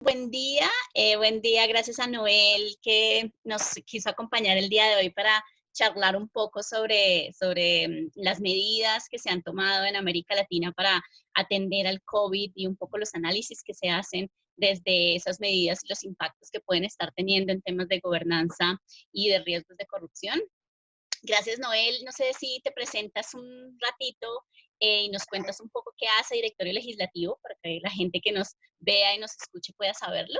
Buen día, gracias a Noel que nos quiso acompañar el día de hoy para charlar un poco sobre las medidas que se han tomado en América Latina para atender al COVID y un poco los análisis que se hacen desde esas medidas y los impactos que pueden estar teniendo en temas de gobernanza y de riesgos de corrupción. Gracias, Noel. No sé si te presentas un ratito y nos cuentas un poco qué hace Directorio Legislativo para que la gente que nos vea y nos escuche pueda saberlo.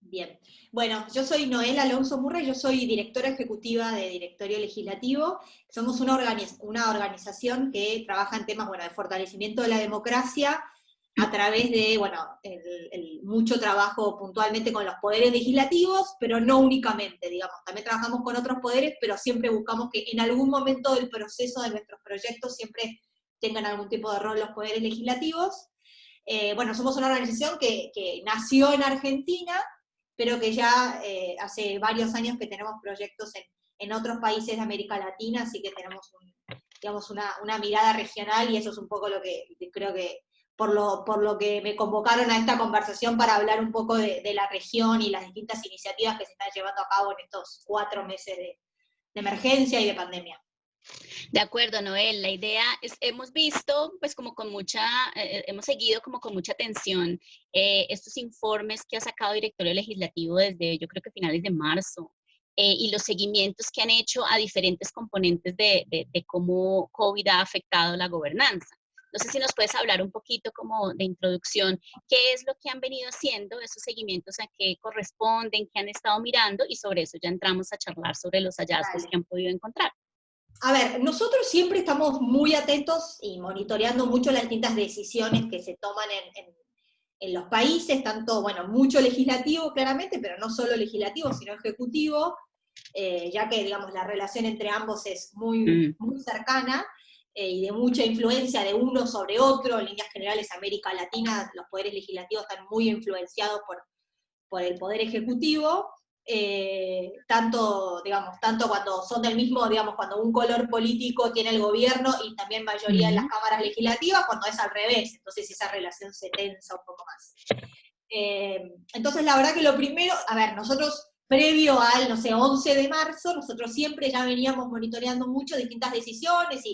Bien, bueno, yo soy Noel Alonso Murray, yo soy directora ejecutiva de Directorio Legislativo. Somos una organización que trabaja en temas, bueno, de fortalecimiento de la democracia a través de, bueno, mucho trabajo puntualmente con los poderes legislativos, pero no únicamente, digamos. También trabajamos con otros poderes, pero siempre buscamos que en algún momento del proceso de nuestros proyectos siempre tengan algún tipo de rol los poderes legislativos. Bueno, somos una organización que nació en Argentina, pero que ya hace varios años que tenemos proyectos en otros países de América Latina, así que tenemos digamos una mirada regional, y eso es un poco lo que creo que por lo que me convocaron a esta conversación, para hablar un poco de la región y las distintas iniciativas que se están llevando a cabo en estos 4 meses de emergencia y de pandemia. De acuerdo, Noel. La idea es, hemos visto, pues como con mucha, hemos seguido como con mucha atención estos informes que ha sacado Directorio Legislativo desde, yo creo que finales de marzo, y los seguimientos que han hecho a diferentes componentes de cómo COVID ha afectado la gobernanza. No sé si nos puedes hablar un poquito como de introducción, qué es lo que han venido haciendo, esos seguimientos a qué corresponden, qué han estado mirando, y sobre eso ya entramos a charlar sobre los hallazgos Dale. que han podido encontrar. A ver, nosotros siempre estamos muy atentos y monitoreando mucho las distintas decisiones que se toman en los países, tanto, bueno, mucho legislativo claramente, pero no solo legislativo, sino ejecutivo, ya que, digamos, la relación entre ambos es Mm. muy cercana, y de mucha influencia de uno sobre otro. En líneas generales, América Latina, los poderes legislativos están muy influenciados por el poder ejecutivo, tanto cuando son del mismo, digamos, cuando un color político tiene el gobierno y también mayoría en las Ujú. cámaras legislativas, cuando es al revés, entonces esa relación se tensa un poco más. Entonces, la verdad que lo primero, a ver, nosotros, previo al, no sé, 11 de marzo, nosotros siempre ya veníamos monitoreando mucho distintas decisiones,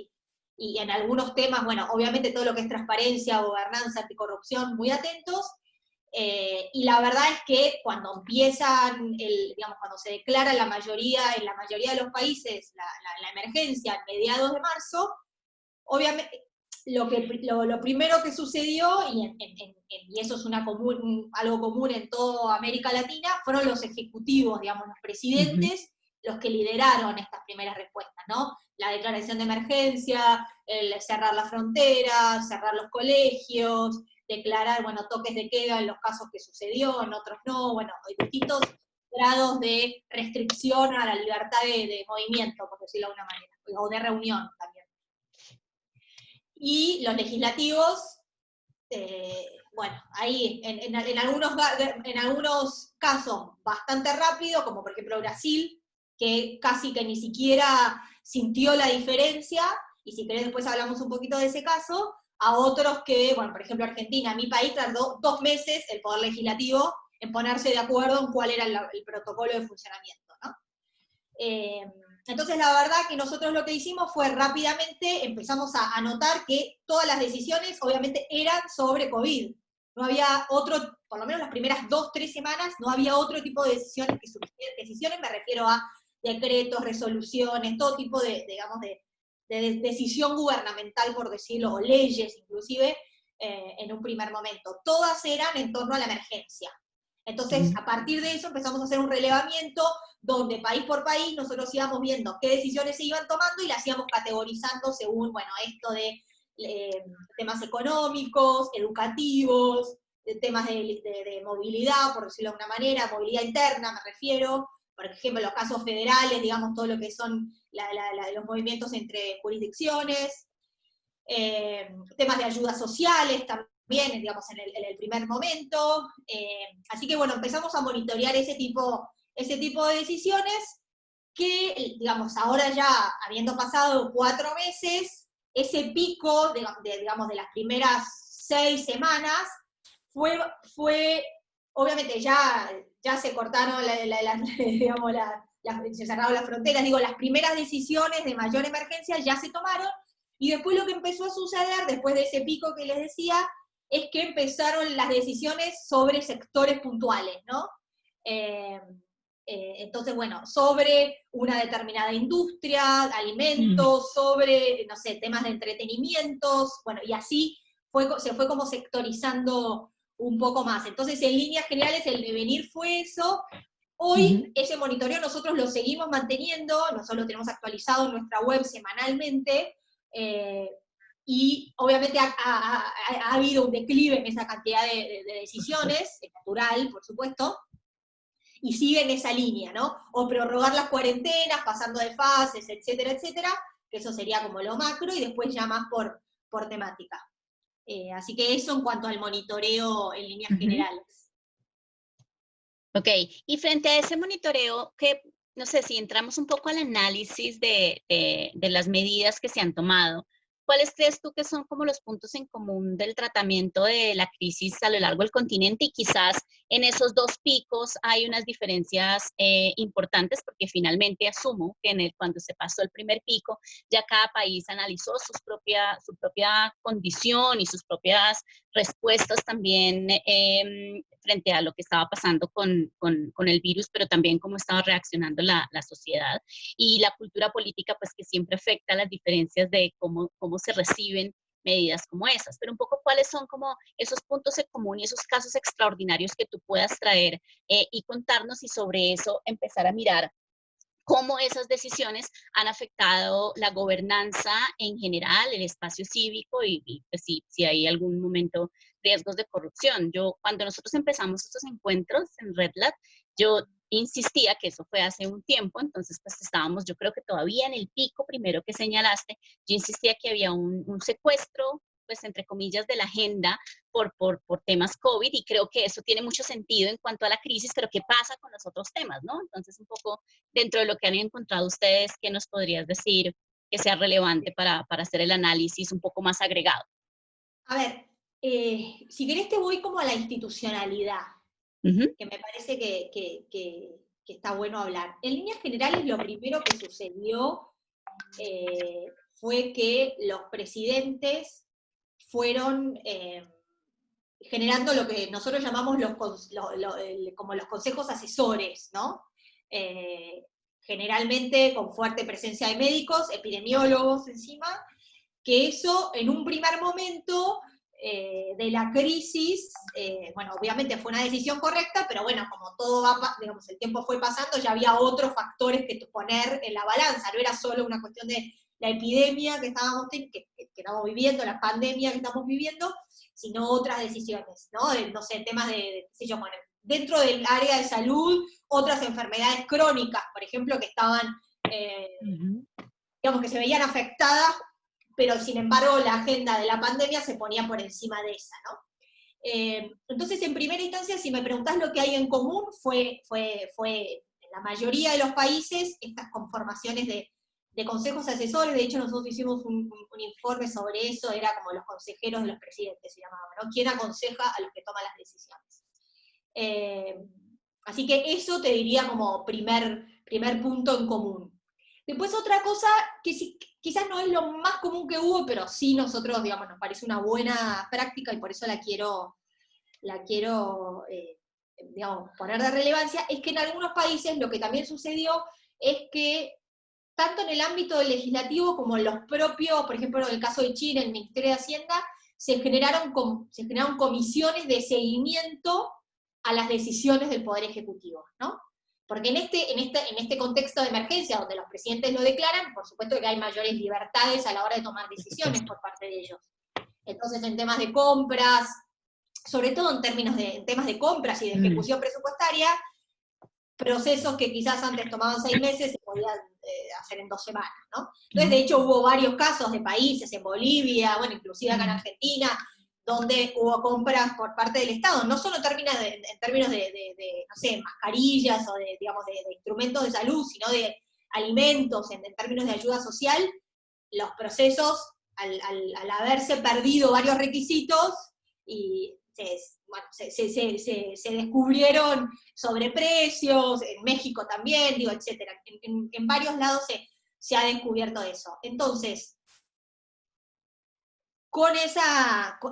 y en algunos temas, bueno, obviamente todo lo que es transparencia, gobernanza, anticorrupción, muy atentos. Y la verdad es que cuando digamos, cuando se declara en la mayoría de los países la emergencia a mediados de marzo, obviamente lo primero que sucedió, y eso es algo común en toda América Latina, fueron los ejecutivos, digamos, los Ujú. presidentes, los que lideraron estas primeras respuestas, ¿no? La declaración de emergencia, el cerrar las fronteras, cerrar los colegios, declarar, bueno, toques de queda en los casos que sucedió, en otros no, bueno, hay distintos grados de restricción a la libertad de movimiento, por decirlo de alguna manera, o de reunión también. Y los legislativos, bueno, ahí en algunos casos bastante rápido, como por ejemplo Brasil, que casi que ni siquiera sintió la diferencia, y si querés después hablamos un poquito de ese caso. A otros que, bueno, por ejemplo Argentina, mi país, tardó 2 meses el Poder Legislativo en ponerse de acuerdo en cuál era el protocolo de funcionamiento, ¿no? Eh, entonces, la verdad que nosotros lo que hicimos fue rápidamente empezamos a notar que todas las decisiones obviamente eran sobre COVID. No había otro, por lo menos las primeras 2, 3 semanas, no había otro tipo de decisiones que surgieran. Decisiones me refiero a decretos, resoluciones, todo tipo digamos, de decisión gubernamental, por decirlo, o leyes inclusive, en un primer momento. Todas eran en torno a la emergencia. Entonces, Mm. a partir de eso empezamos a hacer un relevamiento donde país por país nosotros íbamos viendo qué decisiones se iban tomando y las íbamos categorizando según, bueno, esto de temas económicos, educativos, temas de movilidad, por decirlo de alguna manera, movilidad interna me refiero, por ejemplo, los casos federales, digamos, todo lo que son los movimientos entre jurisdicciones, temas de ayudas sociales también, digamos, en el primer momento. Así que, bueno, empezamos a monitorear ese tipo de decisiones que, digamos, ahora ya habiendo pasado 4 meses, ese pico, digamos, de las primeras 6 semanas, fue obviamente ya se cortaron, digamos, se cerraron las fronteras, digo, las primeras decisiones de mayor emergencia ya se tomaron, y después lo que empezó a suceder, después de ese pico que les decía, es que empezaron las decisiones sobre sectores puntuales, ¿no? Entonces, bueno, sobre una determinada industria, alimentos, sobre, no sé, temas de entretenimientos, bueno, y así se fue como sectorizando un poco más. Entonces, en líneas generales, el devenir fue eso. Hoy, ese monitoreo nosotros lo seguimos manteniendo, nosotros lo tenemos actualizado en nuestra web semanalmente, y obviamente ha habido un declive en esa cantidad de decisiones, es natural, por supuesto, y sigue en esa línea, ¿no? O prorrogar las cuarentenas, pasando de fases, etcétera, etcétera, que eso sería como lo macro, y después ya más por temática. Así que eso en cuanto al monitoreo en líneas generales. Ok, y frente a ese monitoreo, que no sé si entramos un poco al análisis de las medidas que se han tomado, ¿cuáles crees tú que son como los puntos en común del tratamiento de la crisis a lo largo del continente? Y quizás en esos dos picos hay unas diferencias importantes, porque finalmente asumo que cuando se pasó el primer pico, ya cada país analizó su propia condición y sus propias respuestas también frente a lo que estaba pasando con el virus, pero también cómo estaba reaccionando la sociedad y la cultura política, pues que siempre afecta las diferencias de cómo se reciben medidas como esas. Pero un poco cuáles son como esos puntos en común y esos casos extraordinarios que tú puedas traer y contarnos, y sobre eso empezar a mirar cómo esas decisiones han afectado la gobernanza en general, el espacio cívico y pues, si hay algún momento riesgos de corrupción. Cuando nosotros empezamos estos encuentros en RedLab, yo insistía que eso fue hace un tiempo, entonces pues estábamos, yo creo que todavía en el pico primero que señalaste, yo insistía que había un secuestro, pues entre comillas, de la agenda por temas COVID, y creo que eso tiene mucho sentido en cuanto a la crisis, pero ¿qué pasa con los otros temas, no? Entonces, un poco dentro de lo que han encontrado ustedes, ¿qué nos podrías decir que sea relevante para hacer el análisis un poco más agregado? A ver, si querés te voy como a la institucionalidad, que me parece que está bueno hablar. En líneas generales, lo primero que sucedió fue que los presidentes fueron generando lo que nosotros llamamos como los consejos asesores, ¿no? Generalmente con fuerte presencia de médicos, epidemiólogos encima, que eso en un primer momento de la crisis, bueno, obviamente fue una decisión correcta, pero bueno, como todo digamos, el tiempo fue pasando, ya había otros factores que poner en la balanza, no era solo una cuestión de la epidemia que estamos viviendo, la pandemia que estamos viviendo, sino otras decisiones, ¿no? No sé, temas qué sé yo, bueno, dentro del área de salud, otras enfermedades crónicas, por ejemplo, que estaban, digamos, que se veían afectadas, pero sin embargo la agenda de la pandemia se ponía por encima de esa, ¿no? Entonces, en primera instancia, si me preguntás lo que hay en común, fue en la mayoría de los países estas conformaciones de consejos asesores. De hecho, nosotros hicimos un informe sobre eso, era como los consejeros de los presidentes, se llamaba, ¿no? ¿Quién aconseja a los que toman las decisiones? Así que eso te diría como primer punto en común. Después otra cosa que quizás no es lo más común que hubo, pero sí nosotros, digamos, nos parece una buena práctica y por eso la quiero digamos, poner de relevancia, es que en algunos países lo que también sucedió es que tanto en el ámbito del legislativo como en los propios, por ejemplo, en el caso de Chile, en el Ministerio de Hacienda, se generaron comisiones de seguimiento a las decisiones del Poder Ejecutivo, ¿no? Porque en este contexto de emergencia, donde los presidentes lo declaran, por supuesto que hay mayores libertades a la hora de tomar decisiones por parte de ellos. Entonces, en temas de compras, sobre todo en temas de compras y de ejecución presupuestaria, procesos que quizás antes tomaban 6 meses se podían hacer en 2 semanas, ¿no? Entonces, de hecho, hubo varios casos de países, en Bolivia, bueno, inclusive acá en Argentina, donde hubo compras por parte del Estado, no solo en términos de no sé, mascarillas o digamos, de instrumentos de salud, sino de alimentos, en términos de ayuda social, los procesos, al haberse perdido varios requisitos, y bueno, se descubrieron sobreprecios, en México también, digo, etcétera. En varios lados se ha descubierto eso. Entonces,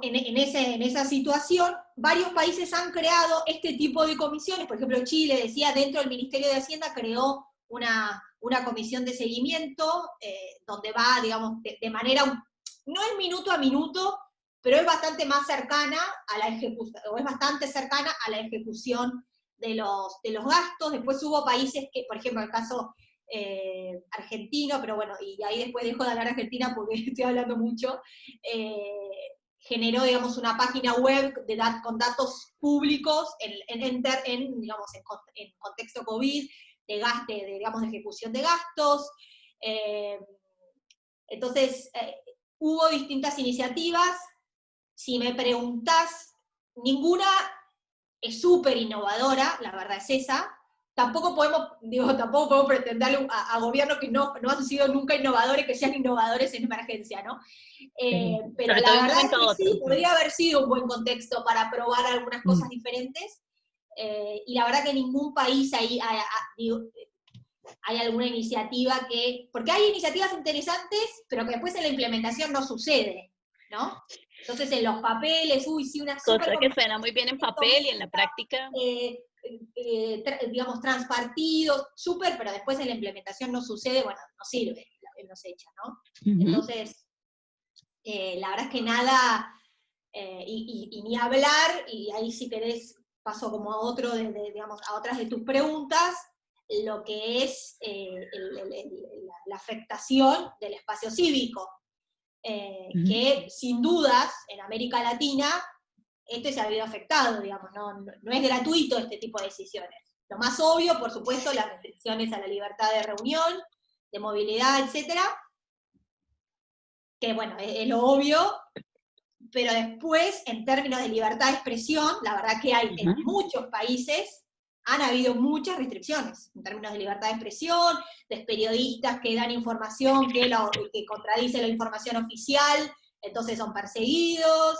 en esa situación, varios países han creado este tipo de comisiones. Por ejemplo, Chile, decía, dentro del Ministerio de Hacienda creó una comisión de seguimiento, donde va, digamos, de manera, no es minuto a minuto, pero es bastante más cercana a la ejecución, o es bastante cercana a la ejecución de los gastos. Después hubo países que, por ejemplo, el caso argentino, pero bueno, y ahí después dejo de hablar Argentina porque estoy hablando mucho, generó, digamos, una página web con datos públicos digamos, en contexto COVID, digamos, de ejecución de gastos. Entonces, hubo distintas iniciativas. Si me preguntás, ninguna es súper innovadora, la verdad es esa. Tampoco podemos pretenderle a gobiernos que no han sido nunca innovadores, que sean innovadores en emergencia, ¿no? Sí. Pero Sobre la todo de un verdad es momento que a otro. sí, podría haber sido un buen contexto para probar algunas cosas diferentes, y la verdad que ningún país ahí hay alguna iniciativa porque hay iniciativas interesantes, pero que después en la implementación no sucede, ¿no? Entonces en los papeles, sí, una Cosa súper que suena muy bien en papel y en la práctica. digamos, transpartidos, súper, pero después en la implementación no sucede, bueno, no sirve, no se echa, ¿no? Entonces, la verdad es que nada, y ni hablar, y ahí si querés paso como a otro, digamos, a otras de tus preguntas, lo que es la afectación del espacio cívico, que sin dudas en América Latina se ha habido afectado, digamos, no es gratuito este tipo de decisiones. Lo más obvio, por supuesto, las restricciones a la libertad de reunión, de movilidad, etcétera, que bueno, es lo obvio, pero después, en términos de libertad de expresión, la verdad que hay en muchos países, han habido muchas restricciones, en términos de libertad de expresión, de periodistas que dan información que contradice la información oficial, entonces son perseguidos,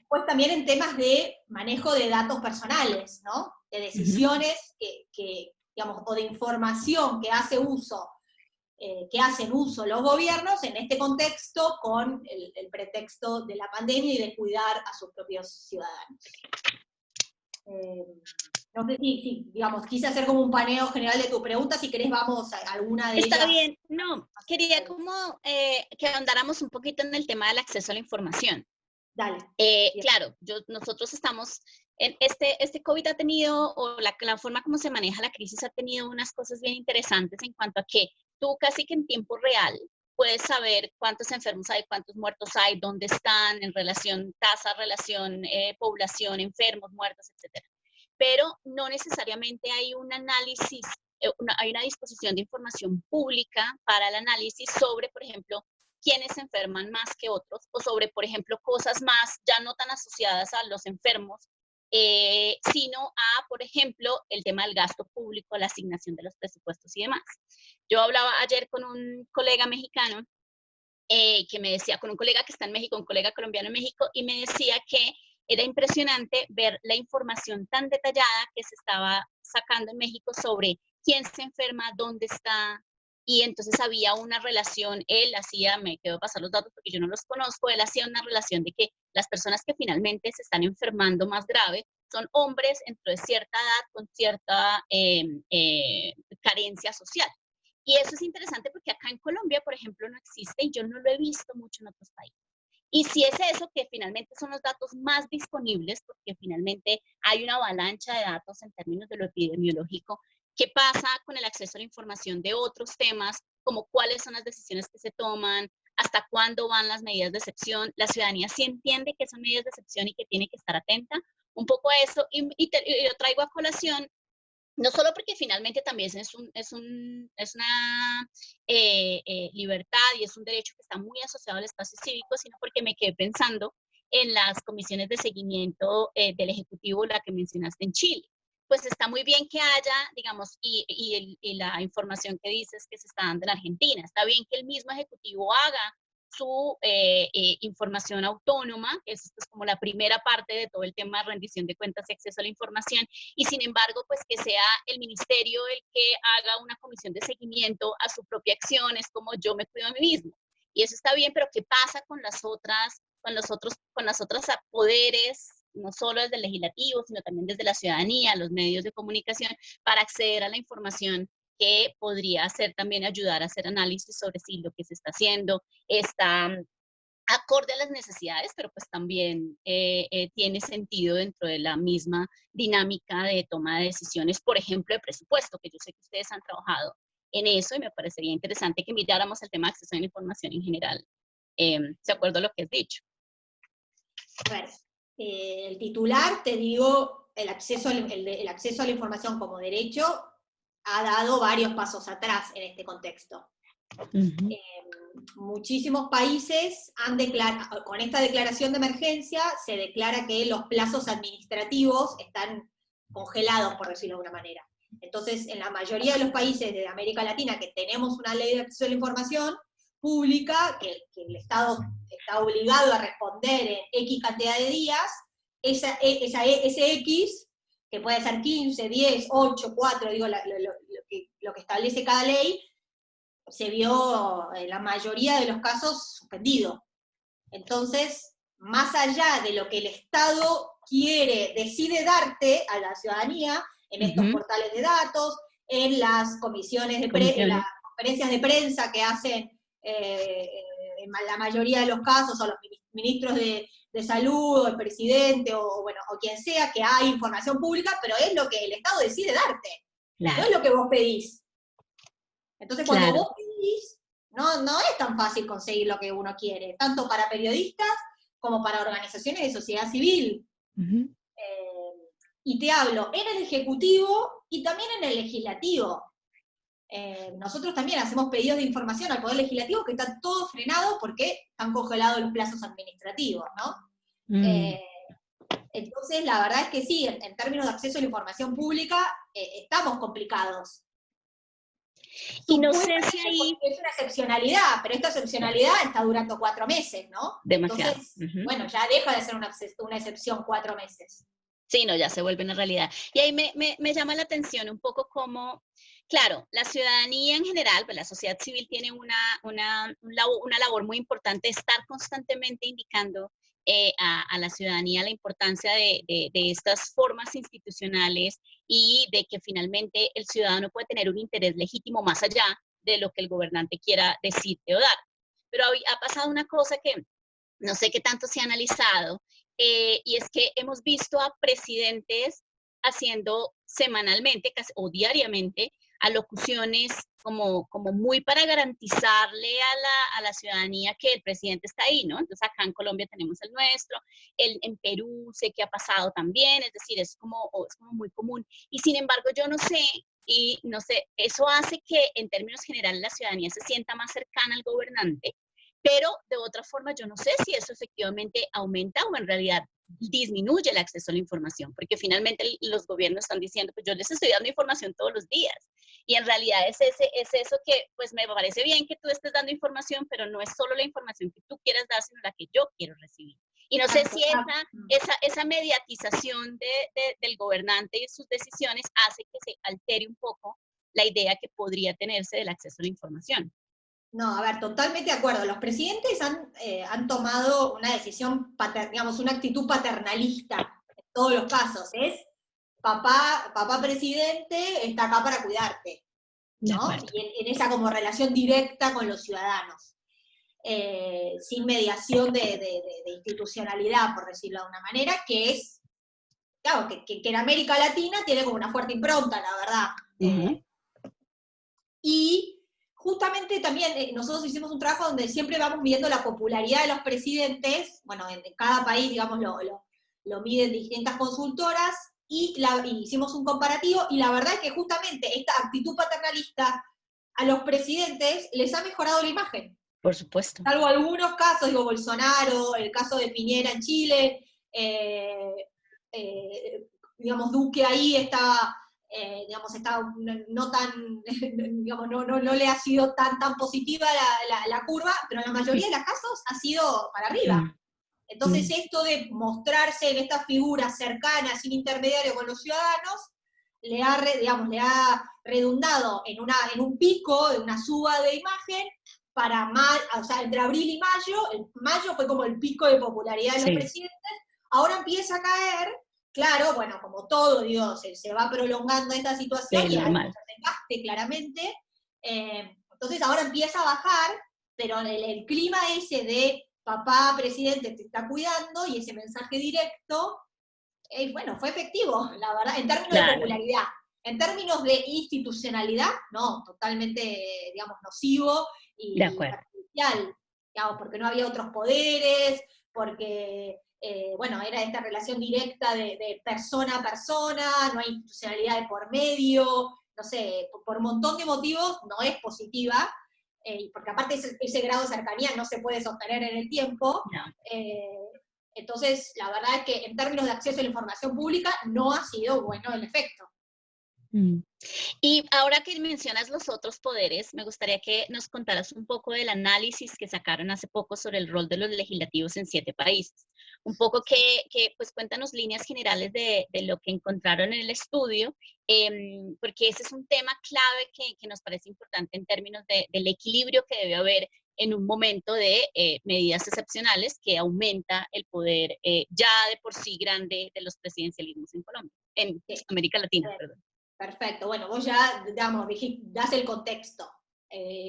pues también en temas de manejo de datos personales, ¿no? De decisiones digamos, o de información que hacen uso los gobiernos en este contexto con el pretexto de la pandemia y de cuidar a sus propios ciudadanos. No sé si, digamos, quise hacer como un paneo general de tu pregunta, si querés vamos a alguna de ellas. Está bien, no, quería como que ahondáramos un poquito en el tema del acceso a la información. Dale. Claro, nosotros estamos, este COVID ha tenido, o la forma como se maneja la crisis ha tenido unas cosas bien interesantes en cuanto a que tú casi que en tiempo real puedes saber cuántos enfermos hay, cuántos muertos hay, dónde están, en relación tasa, relación población, enfermos, muertos, etcétera. Pero no necesariamente hay un análisis, hay una disposición de información pública para el análisis sobre, por ejemplo, quiénes se enferman más que otros, o sobre, por ejemplo, cosas más ya no tan asociadas a los enfermos, sino a, por ejemplo, el tema del gasto público, la asignación de los presupuestos y demás. Yo hablaba ayer con un colega mexicano que me decía, con un colega que está en México, un colega colombiano en México, y me decía que era impresionante ver la información tan detallada que se estaba sacando en México sobre quién se enferma, dónde está, y entonces había una relación, él hacía, me quedo pasar los datos porque yo no los conozco, él hacía una relación de que las personas que finalmente se están enfermando más grave son hombres dentro de cierta edad con cierta carencia social. Y eso es interesante porque acá en Colombia, por ejemplo, no existe y yo no lo he visto mucho en otros países. Y si es eso, que finalmente son los datos más disponibles, porque finalmente hay una avalancha de datos en términos de lo epidemiológico, ¿qué pasa con el acceso a la información de otros temas, como cuáles son las decisiones que se toman, hasta cuándo van las medidas de excepción? La ciudadanía sí entiende que son medidas de excepción y que tiene que estar atenta un poco a eso, y lo traigo a colación no solo porque finalmente también es una libertad y es un derecho que está muy asociado al espacio cívico, sino porque me quedé pensando en las comisiones de seguimiento del Ejecutivo, la que mencionaste en Chile. Pues está muy bien que haya, digamos, y la información que dices que se está dando en Argentina. Está bien que el mismo Ejecutivo haga su información autónoma, que es pues, como la primera parte de todo el tema de rendición de cuentas y acceso a la información, y sin embargo, pues que sea el ministerio el que haga una comisión de seguimiento a su propia acción, es como yo me cuido a mí mismo. Y eso está bien, pero ¿qué pasa con con las otras poderes, no solo desde el legislativo, sino también desde la ciudadanía, los medios de comunicación, para acceder a la información que podría hacer también ayudar a hacer análisis sobre si lo que se está haciendo está acorde a las necesidades, pero pues también tiene sentido dentro de la misma dinámica de toma de decisiones, por ejemplo, de presupuesto, que yo sé que ustedes han trabajado en eso y me parecería interesante que miráramos el tema de acceso a la información en general, de acuerdo a lo que has dicho. Bueno, el titular, te digo, el acceso a la información como derecho ha dado varios pasos atrás en este contexto. Muchísimos países han declarado, con esta declaración de emergencia, se declara que los plazos administrativos están congelados, por decirlo de alguna manera. Entonces, en la mayoría de los países de América Latina que tenemos una ley de acceso a la información pública, que el Estado está obligado a responder en X cantidad de días, ese X, que puede ser 15, 10, 8, 4, digo, lo que establece cada ley, se vio en la mayoría de los casos suspendido. Entonces, más allá de lo que el Estado decide darte a la ciudadanía, en estos portales de datos, en las comisiones en las conferencias de prensa que hacen en la mayoría de los casos, o los ministros de salud, o el presidente, o quien sea, que hay información pública, pero es lo que el Estado decide darte, claro. No es lo que vos pedís. Entonces, cuando vos pedís, no es tan fácil conseguir lo que uno quiere, tanto para periodistas como para organizaciones de sociedad civil. Y te hablo en el Ejecutivo y también en el Legislativo. Nosotros también hacemos pedidos de información al Poder Legislativo que está todo frenado porque están congelados los plazos administrativos, ¿no? Entonces, la verdad es que sí, en términos de acceso a la información pública, estamos complicados. Y no sé si ahí... Es una excepcionalidad, pero esta excepcionalidad está durando 4 meses, ¿no? Demasiado. Entonces, bueno, ya deja de ser una excepción 4 meses. Sí, no, ya se vuelve una realidad. Y ahí me llama la atención un poco cómo, claro, la ciudadanía en general, pues la sociedad civil tiene una labor muy importante de estar constantemente indicando a la ciudadanía la importancia de estas formas institucionales y de que finalmente el ciudadano puede tener un interés legítimo más allá de lo que el gobernante quiera decirte o dar. Pero ha pasado una cosa que no sé qué tanto se ha analizado, y es que hemos visto a presidentes haciendo semanalmente o diariamente alocuciones como muy para garantizarle a la ciudadanía que el presidente está ahí, ¿no? Entonces acá en Colombia tenemos el nuestro, en Perú sé que ha pasado también, es decir, es como muy común. Y sin embargo yo no sé, eso hace que en términos generales la ciudadanía se sienta más cercana al gobernante, pero de otra forma yo no sé si eso efectivamente aumenta o en realidad disminuye el acceso a la información, porque finalmente los gobiernos están diciendo, pues yo les estoy dando información todos los días, y en realidad es eso que, pues me parece bien que tú estés dando información, pero no es solo la información que tú quieras dar, sino la que yo quiero recibir. Y no sé si esa mediatización del gobernante y sus decisiones hace que se altere un poco la idea que podría tenerse del acceso a la información. No, a ver, totalmente de acuerdo. Los presidentes han tomado una decisión, digamos, una actitud paternalista en todos los casos. Es papá presidente está acá para cuidarte, ¿no? Y en esa como relación directa con los ciudadanos, sin mediación de institucionalidad, por decirlo de una manera, que es, claro, que en América Latina tiene como una fuerte impronta, la verdad. Y justamente también nosotros hicimos un trabajo donde siempre vamos midiendo la popularidad de los presidentes, bueno, en cada país, digamos, lo miden distintas consultoras, y hicimos un comparativo, y la verdad es que justamente esta actitud paternalista a los presidentes les ha mejorado la imagen. Por supuesto. Salvo algunos casos, digo, Bolsonaro, el caso de Piñera en Chile, digamos, Duque ahí está digamos, está no tan, digamos, no le ha sido tan positiva la curva, pero en la mayoría de los casos ha sido para arriba. Mm, Entonces esto de mostrarse en estas figuras cercanas, sin intermediario con los ciudadanos, digamos, le ha redundado en un pico, de una suba de imagen, o sea, entre abril y mayo, mayo fue como el pico de popularidad de los sí, presidentes, ahora empieza a caer, claro, bueno, como todo, digo, se va prolongando esta situación sí, y hay normal. mucho desgaste, claramente, entonces ahora empieza a bajar, pero el clima ese de papá, presidente, te está cuidando, y ese mensaje directo, bueno, fue efectivo, la verdad, en términos de Claro, popularidad. En términos de institucionalidad, no, totalmente, digamos, nocivo de y acuerdo. perjudicial, digamos, porque no había otros poderes, porque, bueno, era esta relación directa de persona a persona, no hay institucionalidad de por medio, no sé, por un montón de motivos no es positiva, porque aparte ese grado de cercanía no se puede sostener en el tiempo. No. eh, entonces, la verdad es que en términos de acceso a la información pública no ha sido bueno el efecto. Mm. Y ahora que mencionas los otros poderes, me gustaría que nos contaras un poco del análisis que sacaron hace poco sobre el rol de los legislativos en 7 países. Un poco pues cuéntanos líneas generales de lo que encontraron en el estudio, porque ese es un tema clave que nos parece importante en términos del equilibrio que debe haber en un momento de medidas excepcionales que aumenta el poder ya de por sí grande de los presidencialismos en Colombia, en Sí, América Latina, perdón. perfecto. Bueno, vos ya, digamos, das el contexto.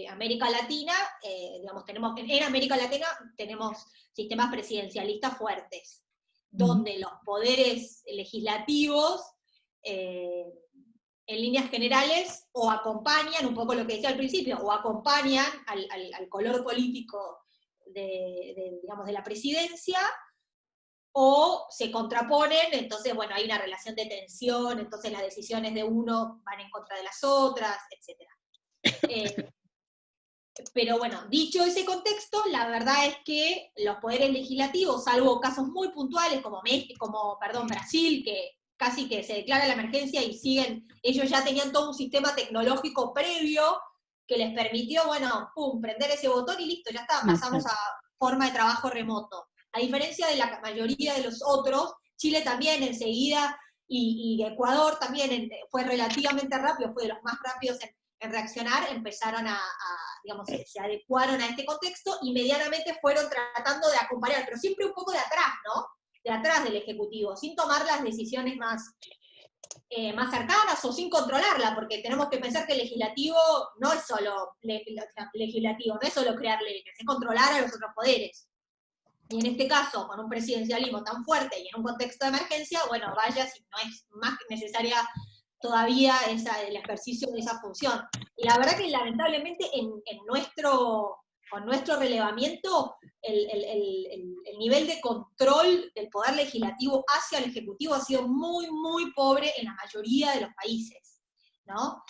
América Latina, digamos, en América Latina tenemos sistemas presidencialistas fuertes, Ujú. donde los poderes legislativos, eh, en líneas generales, o acompañan, un poco lo que decía al principio, o acompañan al color político digamos, de la presidencia, o se contraponen, entonces, bueno, hay una relación de tensión, entonces las decisiones de uno van en contra de las otras, etc. Eh, pero bueno, dicho ese contexto, la verdad es que los poderes legislativos, salvo casos muy puntuales como Brasil, que casi que se declara la emergencia y ellos ya tenían todo un sistema tecnológico previo que les permitió, bueno, pum, prender ese botón y listo, ya está, pasamos a Exacto. forma de trabajo remoto. A diferencia de la mayoría de los otros, Chile también enseguida, y Ecuador también fue relativamente rápido, fue de los más rápidos en reaccionar, empezaron digamos, se adecuaron a este contexto y medianamente fueron tratando de acompañar, pero siempre un poco de atrás, ¿no? De atrás del Ejecutivo, sin tomar las decisiones más cercanas o sin controlarla, porque tenemos que pensar que el legislativo no es solo legislativo, no es solo crear leyes, es controlar a los otros poderes. Y en este caso, con un presidencialismo tan fuerte y en un contexto de emergencia, bueno, vaya si no es más necesaria todavía el ejercicio de esa función. Y la verdad que lamentablemente con nuestro relevamiento, el nivel de control del poder legislativo hacia el ejecutivo ha sido muy, muy pobre en la mayoría de los países, ¿no?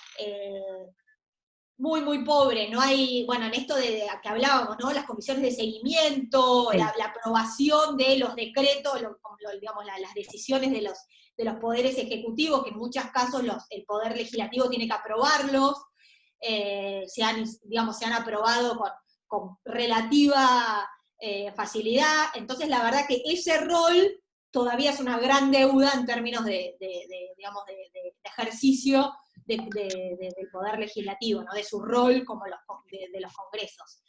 Muy, muy pobre, no hay, bueno, en esto de que hablábamos, ¿no? Las comisiones de seguimiento, Sí. la aprobación de los decretos, digamos, las decisiones de los poderes ejecutivos, que en muchos casos el poder legislativo tiene que aprobarlos, digamos, se han aprobado con relativa facilidad. Entonces, la verdad que ese rol todavía es una gran deuda en términos digamos, de ejercicio del poder legislativo, ¿no? De su rol como de los congresos.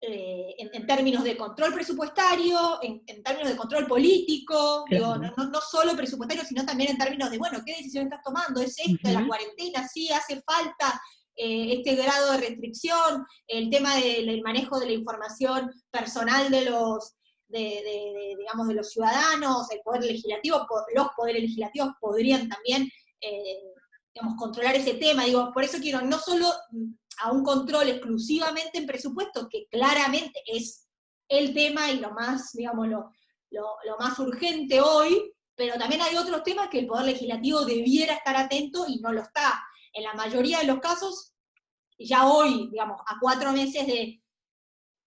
En términos de control presupuestario, en términos de control político, digo, Claro. no solo presupuestario, sino también en términos de, bueno, ¿qué decisión estás tomando? ¿Es esta la Ujú. cuarentena? Sí, hace falta este grado de restricción, el tema del manejo de la información personal digamos, de los ciudadanos, el poder legislativo, los poderes legislativos podrían también, digamos, controlar ese tema. Digo, por eso quiero no solo a un control exclusivamente en presupuesto, que claramente es el tema y lo más, digamos, lo más urgente hoy, pero también hay otros temas que el Poder Legislativo debiera estar atento y no lo está. En la mayoría de los casos, ya hoy, digamos, a 4 meses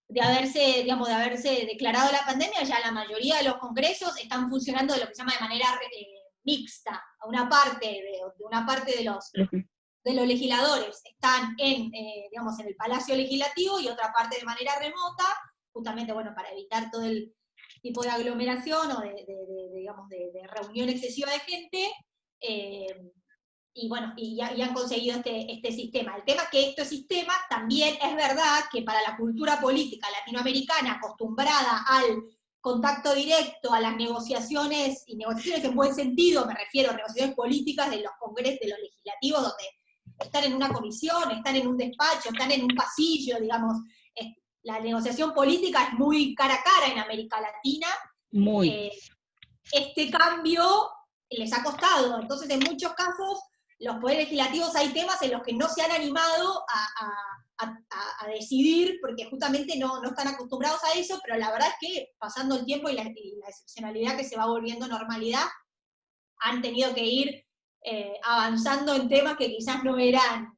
digamos, de haberse declarado la pandemia, ya la mayoría de los congresos están funcionando de lo que se llama de manera mixta, una parte de los legisladores están digamos, en el Palacio Legislativo y otra parte de manera remota, justamente, bueno, para evitar todo el tipo de aglomeración o digamos, de reunión excesiva de gente, y bueno, y han conseguido este sistema. El tema es que este sistema también es verdad que para la cultura política latinoamericana acostumbrada al contacto directo, a las negociaciones, y negociaciones en buen sentido, me refiero a negociaciones políticas de los congresos, de los legislativos, donde están en una comisión, están en un despacho, están en un pasillo, digamos. La negociación política es muy cara a cara en América Latina. Muy. Este cambio les ha costado. Entonces, en muchos casos, los poderes legislativos hay temas en los que no se han animado a decidir, porque justamente no están acostumbrados a eso, pero la verdad es que pasando el tiempo y la excepcionalidad que se va volviendo normalidad, han tenido que ir avanzando en temas que quizás no eran,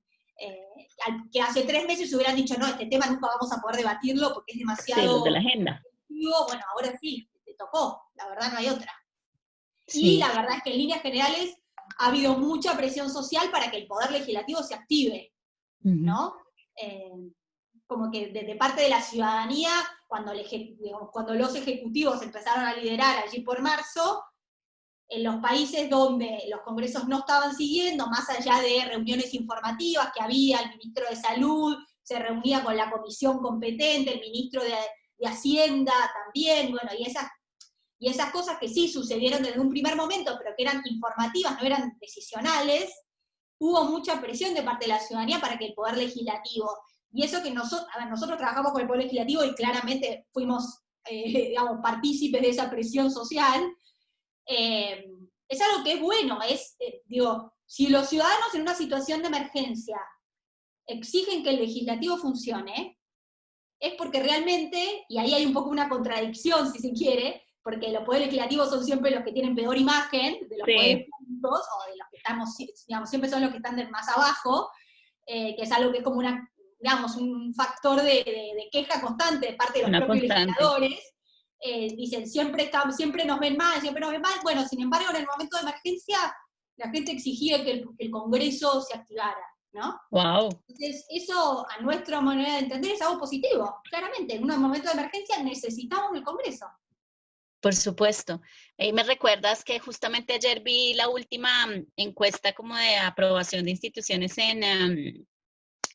que hace 3 meses hubieran dicho, no, este tema nunca vamos a poder debatirlo porque es demasiado... Sí, los de la agenda. Bueno, ahora sí, te tocó, la verdad no hay otra. Sí. Y la verdad es que en líneas generales ha habido mucha presión social para que el poder legislativo se active, ¿no? Como que desde parte de la ciudadanía, cuando los ejecutivos empezaron a liderar allí por marzo, en los países donde los congresos no estaban siguiendo, más allá de reuniones informativas que había, el ministro de Salud se reunía con la comisión competente, el ministro de Hacienda también, bueno, y esas cosas que sí sucedieron desde un primer momento, pero que eran informativas, no eran decisionales, hubo mucha presión de parte de la ciudadanía para que el Poder Legislativo, y eso que nosotros trabajamos con el Poder Legislativo y claramente fuimos, digamos, partícipes de esa presión social, es algo que es bueno, digo, si los ciudadanos en una situación de emergencia exigen que el legislativo funcione, es porque realmente, y ahí hay un poco una contradicción, si se quiere, porque los poderes legislativos son siempre los que tienen peor imagen de los poderes públicos, o de los que estamos, digamos, siempre son los que están más abajo, que es algo que es como digamos, un factor de queja constante de parte de los propios legisladores. Dicen, siempre nos ven mal, bueno, sin embargo, en el momento de emergencia, la gente exigía que el Congreso se activara, ¿no? Wow. Entonces, eso, a nuestra manera de entender, es algo positivo. Claramente, en un momento de emergencia necesitamos el Congreso. Por supuesto. Me recuerdas que justamente ayer vi la última encuesta como de aprobación de instituciones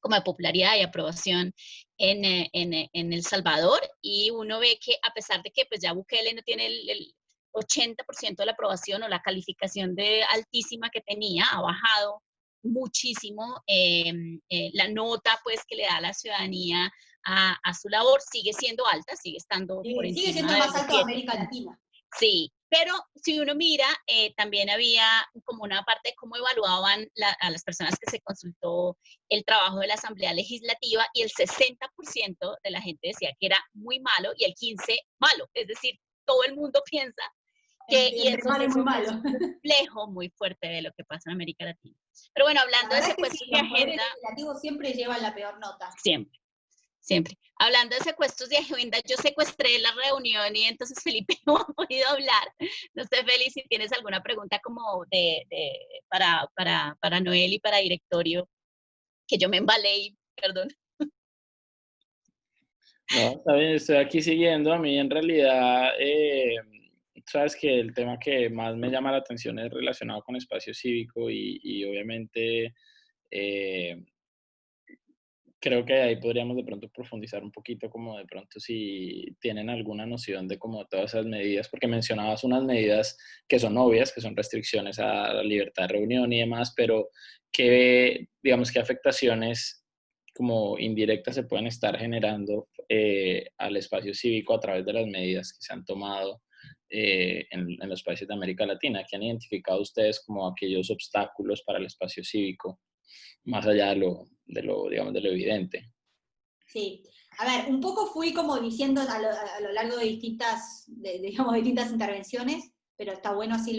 como de popularidad y aprobación en El Salvador, y uno ve que a pesar de que pues ya Bukele no tiene el 80% de la aprobación o la calificación de altísima que tenía, ha bajado muchísimo la nota pues que le da la ciudadanía a su labor, sigue siendo alta, sigue estando por encima. Sigue siendo el más alto de América Latina. Sí, pero si uno mira, también había como una parte de cómo evaluaban a las personas que se consultó el trabajo de la Asamblea Legislativa, y el 60% de la gente decía que era muy malo y el 15% malo. Es decir, todo el mundo piensa que y es un complejo muy fuerte de lo que pasa en América Latina. Pero bueno, hablando de secuestros de agenda... Los legislativos siempre llevan la peor nota. Siempre. Hablando de secuestros de agenda, yo secuestré la reunión y entonces Felipe no ha podido hablar. No sé, Feli, si tienes alguna pregunta como para Noel y para directorio, que yo me embalé y perdón. No, está bien, estoy aquí siguiendo. A mí en realidad, sabes que el tema que más me llama la atención es relacionado con espacio cívico y obviamente... creo que ahí podríamos de pronto profundizar un poquito, como de pronto si tienen alguna noción de como todas esas medidas, porque mencionabas unas medidas que son obvias, que son restricciones a la libertad de reunión y demás, pero digamos, qué afectaciones como indirectas se pueden estar generando al espacio cívico a través de las medidas que se han tomado en los países de América Latina. ¿Qué han identificado ustedes como aquellos obstáculos para el espacio cívico, más allá de lo, digamos, de lo evidente? Sí. A ver, un poco fui como diciendo a lo largo de distintas intervenciones, pero está bueno así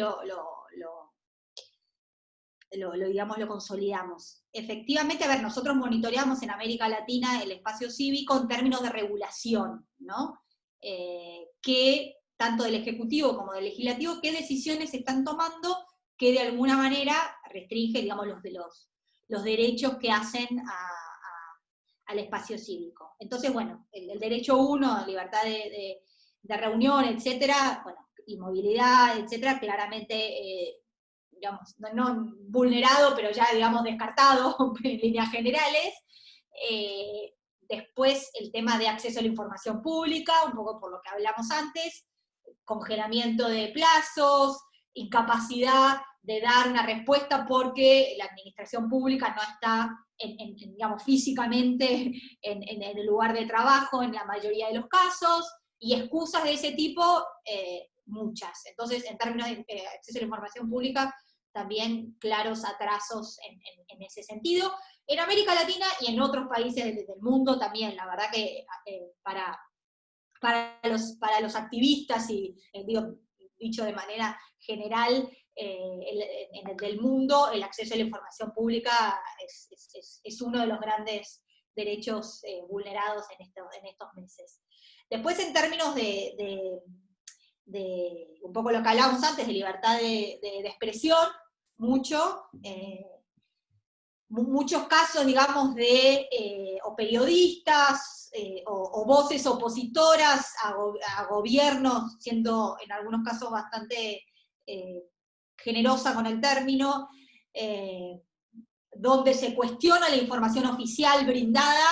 digamos, lo consolidamos. Efectivamente, a ver, nosotros monitoreamos en América Latina el espacio cívico en términos de regulación, ¿no? Que tanto del Ejecutivo como del Legislativo, qué decisiones se están tomando que de alguna manera restringe, digamos, los derechos que hacen al espacio cívico. Entonces, bueno, el derecho 1, libertad de reunión, etcétera, bueno, y movilidad, etcétera, claramente, digamos, no vulnerado, pero ya, digamos, descartado en líneas generales. Después, el tema de acceso a la información pública, un poco por lo que hablamos antes, congelamiento de plazos, incapacidad de dar una respuesta porque la administración pública no está, digamos, físicamente en el lugar de trabajo en la mayoría de los casos, y excusas de ese tipo, muchas. Entonces, en términos de acceso a la información pública, también claros atrasos en ese sentido. En América Latina y en otros países del mundo también, la verdad que para los activistas, y digo, dicho de manera general, en el del mundo, el acceso a la información pública es uno de los grandes derechos vulnerados en estos meses. Después, en términos de un poco lo que hablábamos antes, de libertad de expresión, muchos casos, digamos, o periodistas, o voces opositoras a gobiernos, siendo en algunos casos bastante generosa con el término, donde se cuestiona la información oficial brindada,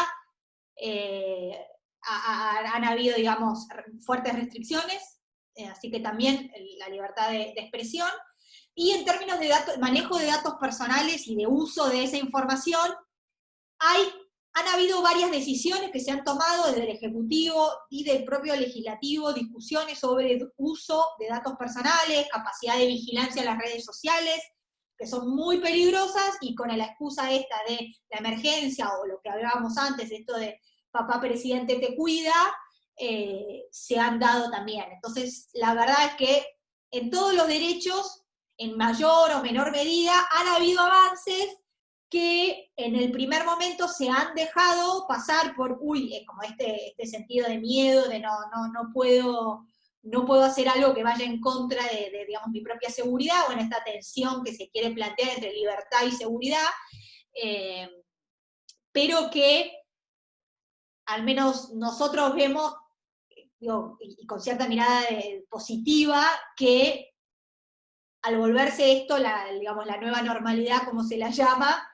han habido, digamos, fuertes restricciones, así que también la libertad de expresión. Y en términos de manejo de datos personales y de uso de esa información, han habido varias decisiones que se han tomado desde el Ejecutivo y del propio Legislativo, discusiones sobre el uso de datos personales, capacidad de vigilancia en las redes sociales, que son muy peligrosas, y con la excusa esta de la emergencia, o lo que hablábamos antes, esto de papá presidente te cuida, se han dado también. Entonces, la verdad es que en todos los derechos, en mayor o menor medida, han habido avances que en el primer momento se han dejado pasar por, como este sentido de miedo, de no puedo hacer algo que vaya en contra de, digamos, mi propia seguridad, o en esta tensión que se quiere plantear entre libertad y seguridad, pero que al menos nosotros vemos, digo, y con cierta mirada positiva, que al volverse esto, digamos, la nueva normalidad, como se la llama,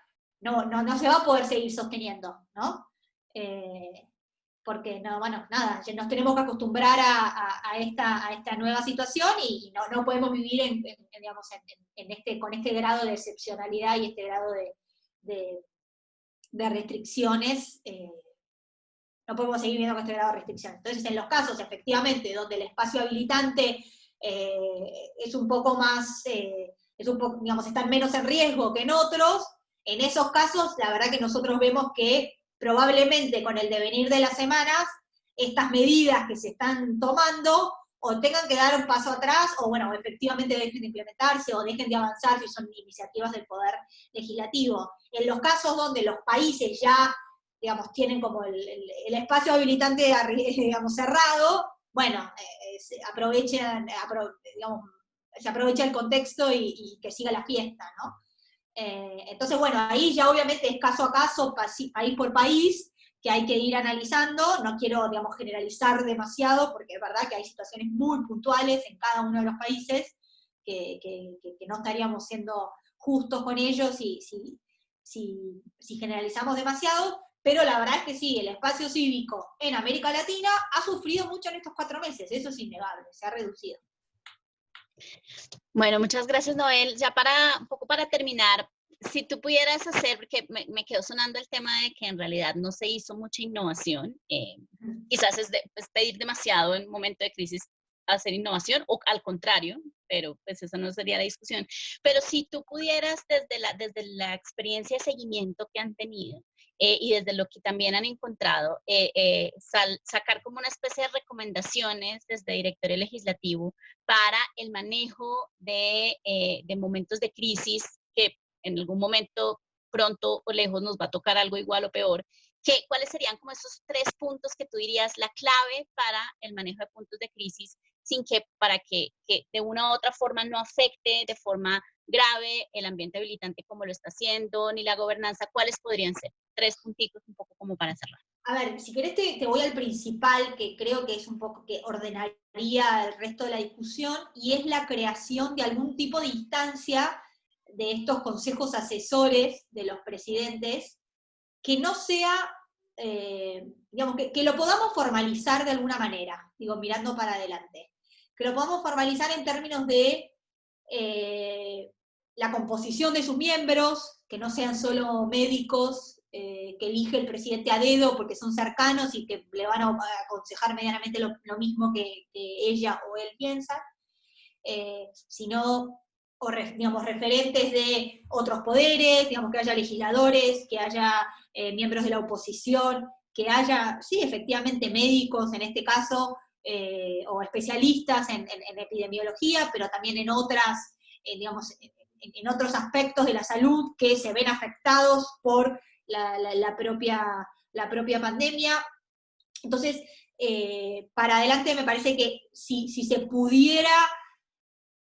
no se va a poder seguir sosteniendo, ¿no? Porque, bueno, nada, nos tenemos que acostumbrar a esta nueva situación, y no podemos vivir digamos, con este grado de excepcionalidad y este grado de restricciones. No podemos seguir viendo con este grado de restricción. Entonces, en los casos, efectivamente, donde el espacio habilitante es un poco más, digamos, están menos en riesgo que en otros, en esos casos, la verdad que nosotros vemos que probablemente con el devenir de las semanas, estas medidas que se están tomando, o tengan que dar un paso atrás, o bueno, efectivamente dejen de implementarse, o dejen de avanzar si son iniciativas del Poder Legislativo. En los casos donde los países ya, digamos, tienen como el espacio habilitante, digamos, cerrado, bueno, se aprovecha el contexto y que siga la fiesta, ¿no? Entonces, bueno, ahí ya obviamente es caso a caso, país por país, que hay que ir analizando. No quiero, digamos, generalizar demasiado, porque es verdad que hay situaciones muy puntuales en cada uno de los países que no estaríamos siendo justos con ellos si generalizamos demasiado, pero la verdad es que sí, el espacio cívico en América Latina ha sufrido mucho en estos 4 meses, eso es innegable, se ha reducido. Bueno, muchas gracias, Noel. Ya un poco para terminar, si tú pudieras hacer, porque me quedó sonando el tema de que en realidad no se hizo mucha innovación, quizás es pedir demasiado en un momento de crisis hacer innovación, o al contrario, pero pues esa no sería la discusión. Pero si tú pudieras, desde la experiencia de seguimiento que han tenido, y desde lo que también han encontrado, sacar como una especie de recomendaciones desde Directorio Legislativo para el manejo de momentos de crisis, que en algún momento, pronto o lejos, nos va a tocar algo igual o peor. ¿Cuáles serían como esos 3 puntos que tú dirías la clave para el manejo de puntos de crisis sin que para que de una u otra forma no afecte de forma grave el ambiente habilitante como lo está haciendo, ni la gobernanza? ¿Cuáles podrían ser? 3 puntitos un poco como para cerrar. A ver, si querés te voy al principal, que creo que es un poco que ordenaría el resto de la discusión, y es la creación de algún tipo de instancia de estos consejos asesores de los presidentes, que no sea, digamos, que lo podamos formalizar de alguna manera, digo, mirando para adelante. Que lo podamos formalizar en términos de la composición de sus miembros, que no sean solo médicos, que elige el presidente a dedo porque son cercanos y que le van a aconsejar medianamente lo mismo que ella o él piensa, sino, digamos, referentes de otros poderes, digamos, que haya legisladores, que haya miembros de la oposición, que haya, sí, efectivamente, médicos en este caso, o especialistas en epidemiología, pero también en otras, digamos, en otros aspectos de la salud que se ven afectados por la propia pandemia. Entonces, para adelante me parece que si se pudiera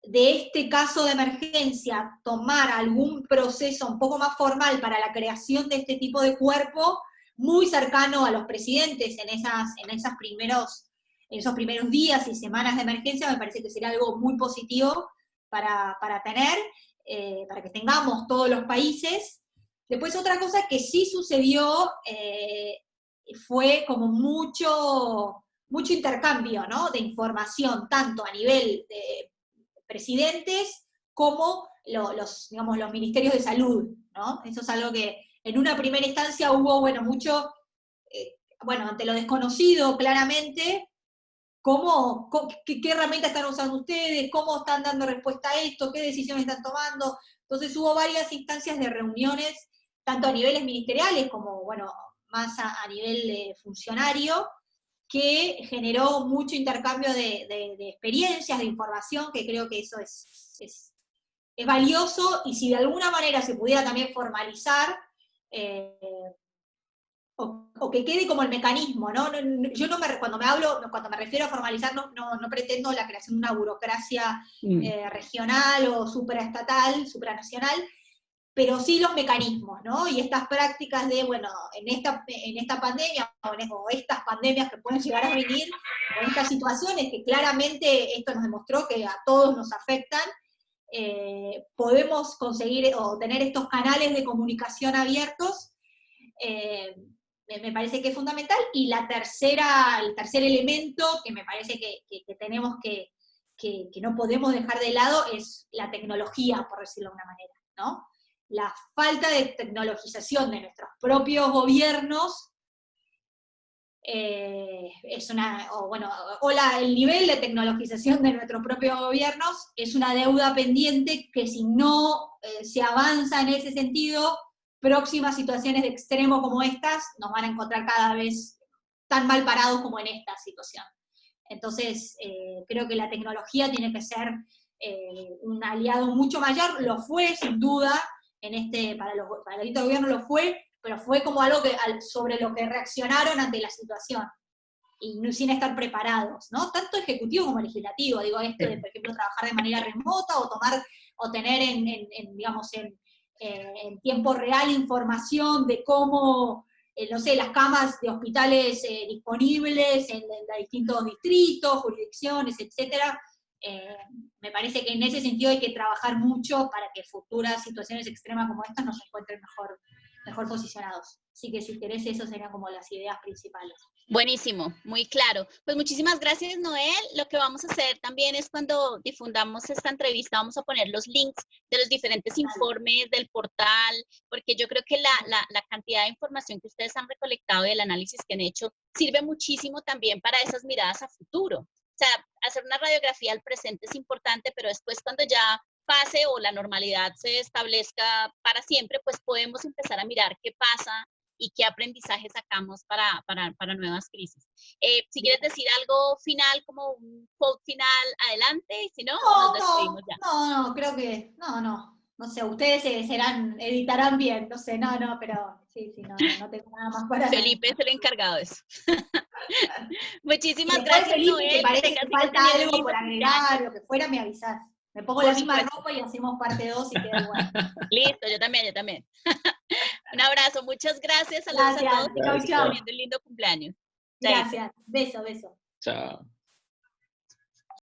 de este caso de emergencia tomar algún proceso un poco más formal para la creación de este tipo de cuerpo, muy cercano a los presidentes en esos primeros días y semanas de emergencia, me parece que sería algo muy positivo para tener, para que tengamos todos los países. Después otra cosa que sí sucedió fue como mucho intercambio, ¿no?, de información, tanto a nivel de presidentes como digamos, los ministerios de salud, ¿no? Eso es algo que en una primera instancia hubo, bueno, mucho, ante lo desconocido claramente, qué herramientas están usando ustedes, cómo están dando respuesta a esto, qué decisiones están tomando. Entonces hubo varias instancias de reuniones, tanto a niveles ministeriales como, bueno, más a nivel funcionario, que generó mucho intercambio de experiencias, de información, que creo que eso es valioso, y si de alguna manera se pudiera también formalizar, o que quede como el mecanismo, ¿no? Yo cuando me refiero a formalizar, no pretendo la creación de una burocracia regional o supraestatal, supranacional, pero sí los mecanismos, ¿no? Y estas prácticas de, bueno, en esta pandemia, o estas pandemias que pueden llegar a venir, o estas situaciones que claramente esto nos demostró que a todos nos afectan, podemos conseguir o tener estos canales de comunicación abiertos, me parece que es fundamental. Y el tercer elemento que me parece que tenemos que no podemos dejar de lado es la tecnología, por decirlo de una manera, ¿no? La falta de tecnologización de nuestros propios gobiernos el nivel de tecnologización de nuestros propios gobiernos es una deuda pendiente que, si no se avanza en ese sentido, próximas situaciones de extremo como estas nos van a encontrar cada vez tan mal parados como en esta situación. Entonces, creo que la tecnología tiene que ser un aliado mucho mayor. Lo fue, sin duda, para el gobierno lo fue, pero fue como algo sobre lo que reaccionaron ante la situación, y sin estar preparados, ¿no? Tanto ejecutivo como legislativo, digo, esto de, por ejemplo, trabajar de manera remota, o tener en tiempo real información de cómo, no sé, las camas de hospitales disponibles en distintos distritos, jurisdicciones, etcétera. Me parece que en ese sentido hay que trabajar mucho para que futuras situaciones extremas como estas nos encuentren mejor posicionados. Así que, si querés, esas serían como las ideas principales. Buenísimo, muy claro. Pues muchísimas gracias, Noel. Lo que vamos a hacer también es, cuando difundamos esta entrevista, vamos a poner los links de los diferentes informes del portal, porque yo creo que la cantidad de información que ustedes han recolectado y el análisis que han hecho sirve muchísimo también para esas miradas a futuro. O sea, hacer una radiografía al presente es importante, pero después, cuando ya pase o la normalidad se establezca para siempre, pues podemos empezar a mirar qué pasa y qué aprendizaje sacamos para nuevas crisis. Si quieres decir algo final, como un quote final, adelante, y si no, nos despedimos ya. Creo que, no. no sé, ustedes editarán bien, no sé, pero sí, no tengo nada más para... Felipe es el encargado de eso. Muchísimas Después, gracias, Felipe, Noel. ¿te parece que Sigas falta teniendo un algo lindo por agregar, cumpleaños. lo que fuera, me avisás? Me pongo Por la misma supuesto. ropa y hacemos parte 2 y queda igual. Listo, yo también. Un abrazo, muchas gracias, saludos a Gracias, todos y que chau, Gracias. sigan chau. teniendo un lindo cumpleaños. Chaito. Gracias, beso. Chao.